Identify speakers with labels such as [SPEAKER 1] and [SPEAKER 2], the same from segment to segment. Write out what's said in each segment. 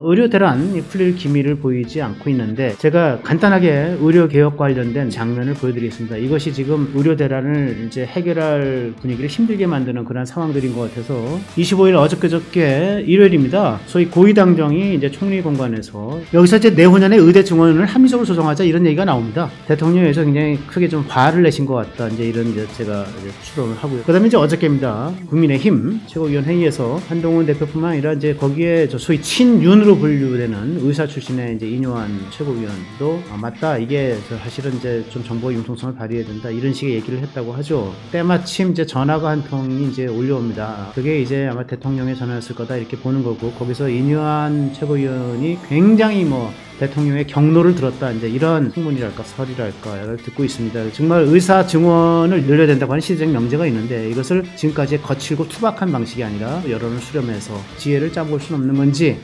[SPEAKER 1] 의료 대란이 풀릴 기미를 보이지 않고 있는데 제가 간단하게 의료 개혁 관련된 장면을 보여드리겠습니다. 이것이 지금 의료 대란을 이제 해결할 분위기를 힘들게 만드는 그런 상황들인 것 같아서 25일 어저께 일요일입니다. 소위 고위당정이 이제 총리 공관에서 여기서 이제 내후년에 의대 증원을 합리적으로 조정하자 이런 얘기가 나옵니다. 대통령에서 굉장히 크게 좀 화를 내신 것 같다. 이제 이런 이제 제가 이제 추론을 하고요. 그다음에 이제 어저께입니다. 국민의힘 최고위원 회의에서 한동훈 대표뿐만 아니라 이제 거기에 저 소위 친윤으로 분류되는 의사 출신의 이제 이뇨한 최고위원도 맞다. 이게 사실은 이제 좀 정보의 융통성을 발휘해야 된다. 이런 식의 얘기를 했다고 하죠. 때마침 이제 전화가 한 통이 이제 올려옵니다. 그게 이제 아마 대통령의 전화였을 거다 이렇게 보는 거고 거기서 이뇨한 최고위원이 굉장히 뭐 대통령의 경로를 들었다. 이제 이런 풍문이랄까 설이랄까를 듣고 있습니다. 정말 의사 증원을 늘려야 된다고 하는 시대적 명제가 있는데 이것을 지금까지 거칠고 투박한 방식이 아니라 여론을 수렴해서 지혜를 짜볼 수는 없는 건지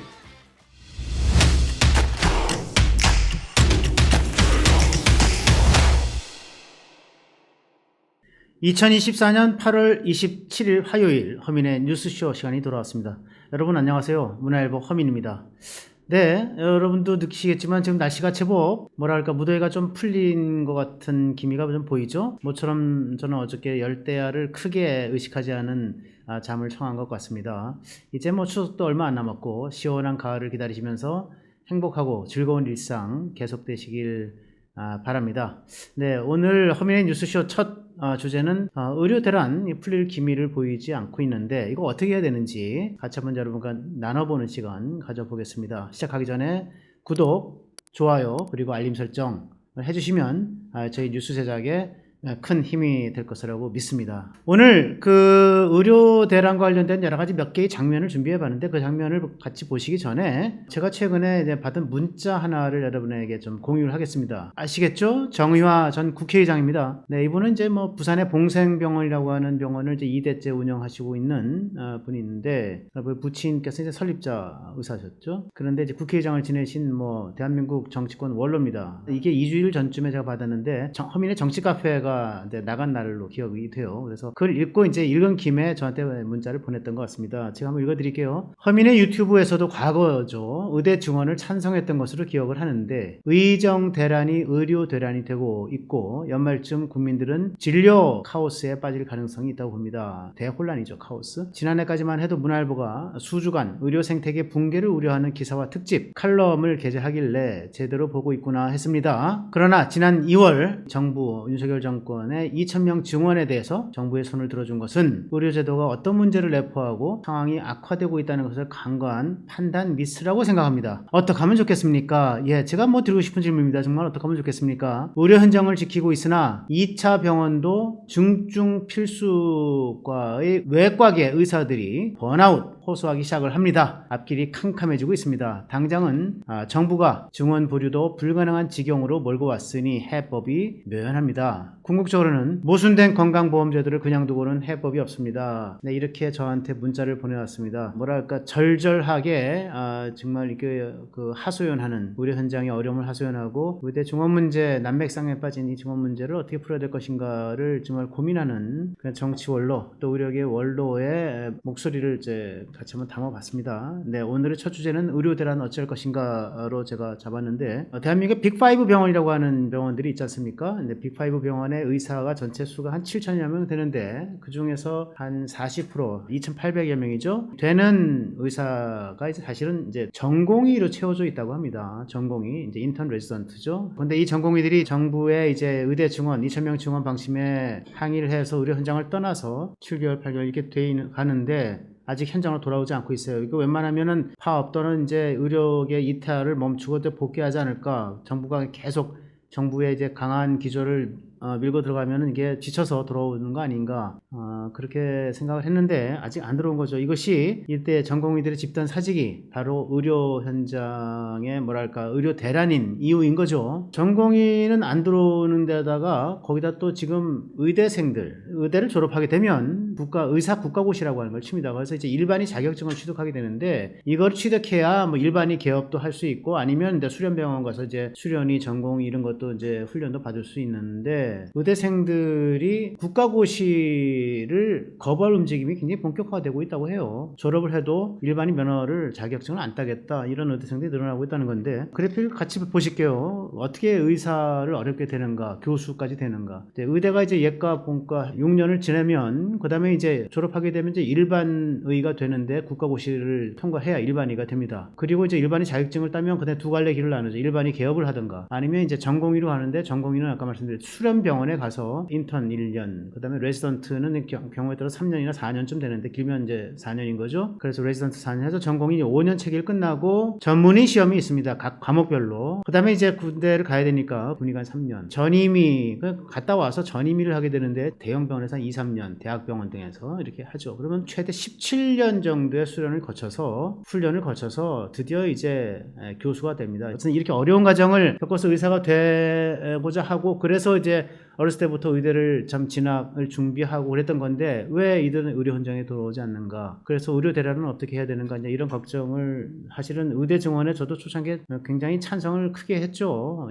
[SPEAKER 1] 2024년 8월 27일 화요일 허민의 뉴스쇼 시간이 돌아왔습니다. 여러분 안녕하세요. 문화일보 허민입니다. 네, 여러분도 느끼시겠지만 지금 날씨가 제법 뭐랄까 무더위가 좀 풀린 것 같은 기미가 좀 보이죠? 모처럼 저는 어저께 열대야를 크게 의식하지 않은 잠을 청한 것 같습니다. 이제 뭐 추석도 얼마 안 남았고 시원한 가을을 기다리시면서 행복하고 즐거운 일상 계속되시길 바랍니다. 네, 오늘 허민의 뉴스쇼 첫 주제는 의료 대란이 풀릴 기미를 보이지 않고 있는데 이거 어떻게 해야 되는지 같이 한번 여러분과 나눠보는 시간 가져보겠습니다. 시작하기 전에 구독, 좋아요 그리고 알림 설정 해주시면 저희 뉴스 제작에 큰 힘이 될 것이라고 믿습니다. 오늘 그 의료 대란 관련된 여러 가지 몇 개의 장면을 준비해 봤는데 그 장면을 같이 보시기 전에 제가 최근에 이제 받은 문자 하나를 여러분에게 좀 공유를 하겠습니다. 아시겠죠? 정의화 전 국회의장입니다. 네, 이분은 이제 뭐 부산의 봉생병원이라고 하는 병원을 이제 2대째 운영하시고 있는 분이 있는데 부친께서 이제 설립자 의사셨죠. 그런데 이제 국회의장을 지내신 뭐 대한민국 정치권 원로입니다. 이게 2주일 전쯤에 제가 받았는데 허민의 정치 카페가 나간 날로 기억이 돼요. 그래서 그걸 읽고 이제 읽은 김에 저한테 문자를 보냈던 것 같습니다. 제가 한번 읽어드릴게요. 허민의 유튜브에서도 과거죠. 의대 증원을 찬성했던 것으로 기억을 하는데 의정 대란이 의료 대란이 되고 있고 연말쯤 국민들은 진료 카오스에 빠질 가능성이 있다고 봅니다. 대혼란이죠. 카오스. 지난해까지만 해도 문화일보가 수주간 의료 생태계 붕괴를 우려하는 기사와 특집 칼럼을 게재하길래 제대로 보고 있구나 했습니다. 그러나 지난 2월 정부 윤석열 정권의 2,000명 증원에 대해서 정부의 손을 들어준 것은 의료제도가 어떤 문제를 내포하고 상황이 악화되고 있다는 것을 간과한 판단 미스라고 생각합니다. 어떻게 하면 좋겠습니까? 제가 뭐 드리고 싶은 질문입니다. 정말 어떻게 하면 좋겠습니까? 의료 현장을 지키고 있으나 2차 병원도 중증 필수과의 외과계 의사들이 번아웃 호소하기 시작을 합니다. 앞길이 캄캄해지고 있습니다. 당장은 정부가 증원 보류도 불가능한 지경으로 몰고 왔으니 해법이 묘연합니다. 궁극적으로는 모순된 건강보험제도를 그냥 두고는 해법이 없습니다. 네, 이렇게 저한테 문자를 보내왔습니다. 뭐랄까 절절하게 정말 이게 그 하소연하는 의료 현장의 어려움을 하소연하고 의대 증원 문제 난맥상에 빠진 이 증원 문제를 어떻게 풀어야 될 것인가를 정말 고민하는 그런 정치 원로 또 의료계 원로의 목소리를 이제 같이 한번 담아봤습니다. 네, 오늘의 첫 주제는 의료 대란 어찌할 것인가로 제가 잡았는데 대한민국의 빅5 병원이라고 하는 병원들이 있지 않습니까? 네, 빅5 병원의 의사가 전체 수가 한 7천여 명 되는데 그 중에서 한 40% 2,800여 명이죠. 되는 의사가 이제 사실은 이제 전공의로 채워져 있다고 합니다. 전공의 이제 인턴 레지던트죠. 근데 이 전공의들이 정부의 이제 의대 증원 2,000명 증원 방침에 항의를 해서 의료 현장을 떠나서 7개월 8개월 이렇게 가는데 아직 현장으로 돌아오지 않고 있어요. 이거 웬만하면은 파업 또는 이제 의료계 이탈을 멈추고 또 복귀하지 않을까. 정부가 계속 정부의 이제 강한 기조를 밀고 들어가면은 이게 지쳐서 돌아오는 거 아닌가 그렇게 생각을 했는데 아직 안 들어온 거죠. 이것이 이때 전공의들의 집단 사직이 바로 의료 현장의 뭐랄까 의료 대란인 이유인 거죠. 전공의는 안 들어오는 데다가 거기다 또 지금 의대생들 의대를 졸업하게 되면 의사 국가고시라고 하는 걸 칩니다. 그래서 이제 일반이 자격증을 취득하게 되는데 이걸 취득해야 뭐 일반이 개업도 할 수 있고 아니면 이제 수련병원 가서 이제 수련이 전공 이런 것도 이제 훈련도 받을 수 있는데 이제 의대생들이 국가고시를 거부할 움직임이 굉장히 본격화되고 있다고 해요. 졸업을 해도 일반인 면허를 자격증을 안 따겠다, 이런 의대생들이 늘어나고 있다는 건데, 그래픽을 같이 보실게요. 어떻게 의사를 어렵게 되는가, 교수까지 되는가. 의대가 이제 예과, 본과 6년을 지내면 그 다음에 이제 졸업하게 되면 이제 일반의가 되는데 국가고시를 통과해야 일반의가 됩니다. 그리고 이제 일반의 자격증을 따면 그다음에 두 갈래 길을 나누죠. 일반의 개업을 하든가 아니면 이제 전공의로 하는데, 전공의는 아까 말씀드린 수련병원에 가서 인턴 1년, 그 다음에 레지던트는 경우에 따라 3년이나 4년쯤 되는데 길면 이제 4년인 거죠. 그래서 레지던트 4년 해서 전공의 5년 체계를 끝나고 전문의 시험이 있습니다. 각 과목별로. 그 다음에 이제 군대를 가야 되니까 군의관 3년, 전임의 갔다 와서 전임의를 하게 되는데 대형 병원에서 한 2, 3년, 대학병원 등에서 이렇게 하죠. 그러면 최대 17년 정도의 수련을 거쳐서, 훈련을 거쳐서 드디어 이제 교수가 됩니다. 이렇게 어려운 과정을 겪어서 의사가 되고자 하고, 그래서 이제 어렸을 때부터 의대를 참 진학을 준비하고 그랬던 건데, 왜 이들은 의료 현장에 들어오지 않는가, 그래서 의료 대란은 어떻게 해야 되는가, 이제 이런 걱정을 사실은 의대 증원에 저도 초창기에 굉장히 찬성을 크게 했죠.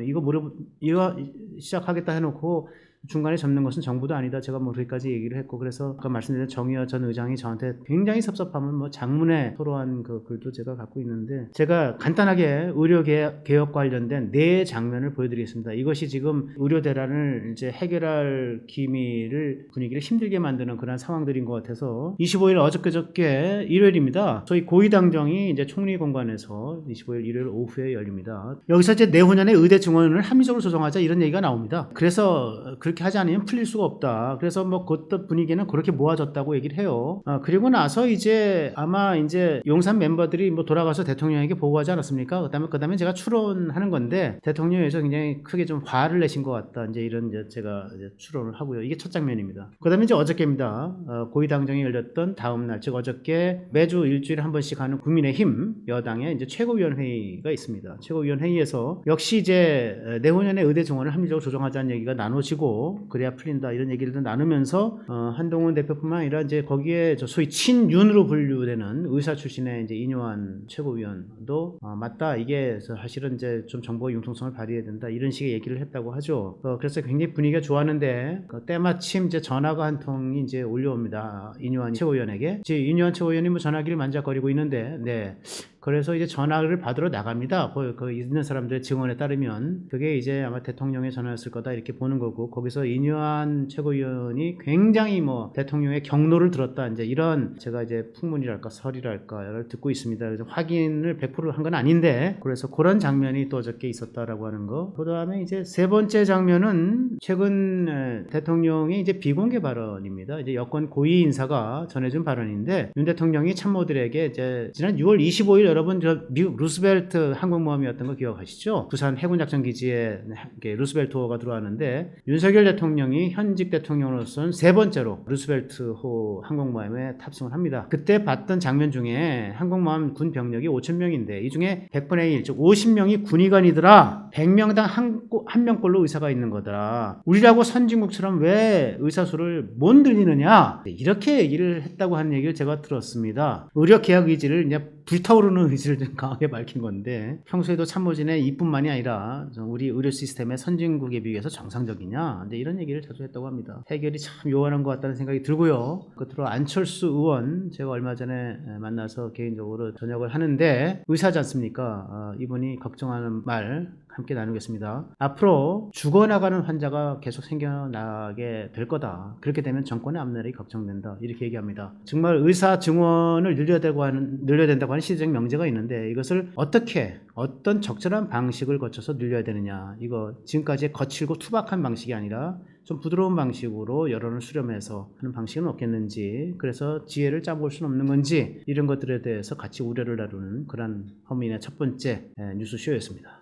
[SPEAKER 1] 이거 시작하겠다 해놓고 중간에 접는 것은 정부도 아니다, 제가 뭐 그렇게까지 얘기를 했고, 그래서 아까 말씀드린 정의화 전 의장이 저한테 굉장히 섭섭하면 뭐 장문에 토로한 그 글도 제가 갖고 있는데, 제가 간단하게 의료개혁 관련된 네 장면을 보여드리겠습니다. 이것이 지금 의료 대란을 이제 해결할 분위기를 힘들게 만드는 그런 상황들인 것 같아서, 25일 어저께 일요일입니다. 저희 고위당정이 이제 총리공관에서 25일 일요일 오후에 열립니다. 여기서 이제 내후년에 의대 증원을 합리적으로 조정하자, 이런 얘기가 나옵니다. 그래서 그렇게 하지 않으면 풀릴 수가 없다. 그래서 뭐 그때 분위기는 그렇게 모아졌다고 얘기를 해요. 그리고 나서 이제 아마 이제 용산 멤버들이 뭐 돌아가서 대통령에게 보고하지 않았습니까? 그다음에 제가 추론하는 건데, 대통령에서 굉장히 크게 좀 화를 내신 것 같다, 이제 이런 제가 추론을 하고요. 이게 첫 장면입니다. 그다음에 이제 어저께입니다. 고위당정이 열렸던 다음 날, 즉 어저께 매주 일주일에 한 번씩 하는 국민의힘 여당의 이제 최고위원회의가 있습니다. 최고위원회의에서 역시 이제 내후년에 의대 증원을 합리적으로 조정하자는 얘기가 나눠지고, 그래야 풀린다, 이런 얘기를 나누면서 한동훈 대표뿐만 아니라 이제 거기에 소위 친윤으로 분류되는 의사 출신의 이제 이뇨한 최고위원도 맞다, 이게 사실은 이제 좀 정보의 융통성을 발휘해야 된다, 이런 식의 얘기를 했다고 하죠. 그래서 굉장히 분위기가 좋았는데, 때마침 이제 전화가 한 통이 이제 올려옵니다. 이뇨한 최고위원에게. 이제 이뇨한 최고위원이 뭐 전화기를 만작거리고 있는데, 네. 그래서 이제 전화를 받으러 나갑니다. 그 있는 사람들의 증언에 따르면 그게 이제 아마 대통령의 전화였을 거다, 이렇게 보는 거고, 거기서 이뇨한 최고위원이 굉장히 뭐 대통령의 경로를 들었다, 이제 이런 제가 이제 풍문이랄까 설이랄까를 듣고 있습니다. 그래서 확인을 100% 한 건 아닌데, 그래서 그런 장면이 또 어저께 있었다라고 하는 거. 그 다음에 이제 세 번째 장면은 최근 대통령의 이제 비공개 발언입니다. 이제 여권 고위 인사가 전해준 발언인데, 윤 대통령이 참모들에게 이제 지난 6월 25일, 여러분 미국 루스벨트 항공모함이었던 거 기억하시죠? 부산 해군작전기지에 루스벨트호가 들어왔는데, 윤석열 대통령이 현직 대통령으로서는 세 번째로 루스벨트호 항공모함에 탑승을 합니다. 그때 봤던 장면 중에 항공모함 군 병력이 5,000명인데 이 중에 100분의 1, 즉 50명이 군의관이더라. 100명당 한 명꼴로 의사가 있는 거더라. 우리라고 선진국처럼 왜 의사수를 못 늘리느냐, 이렇게 얘기를 했다고 하는 얘기를 제가 들었습니다. 의료개혁 의지를 이제 불타오르는 의지를 좀 강하게 밝힌 건데, 평소에도 참모진의 이뿐만이 아니라 우리 의료 시스템의 선진국에 비해서 정상적이냐, 근데 이런 얘기를 자주 했다고 합니다. 해결이 참 요원한 것 같다는 생각이 들고요. 끝으로 안철수 의원, 제가 얼마 전에 만나서 개인적으로 저녁을 하는데 의사지 않습니까? 이분이 걱정하는 말 함께 나누겠습니다. 앞으로 죽어나가는 환자가 계속 생겨나게 될 거다. 그렇게 되면 정권의 앞날이 걱정된다, 이렇게 얘기합니다. 정말 의사 증원을 늘려야 된다고 하는 시대적 명제가 있는데, 이것을 어떤 적절한 방식을 거쳐서 늘려야 되느냐, 이거 지금까지의 거칠고 투박한 방식이 아니라 좀 부드러운 방식으로 여론을 수렴해서 하는 방식은 없겠는지, 그래서 지혜를 짜볼 수는 없는 건지, 이런 것들에 대해서 같이 우려를 나누는 그런 허민의 첫 번째 뉴스쇼였습니다.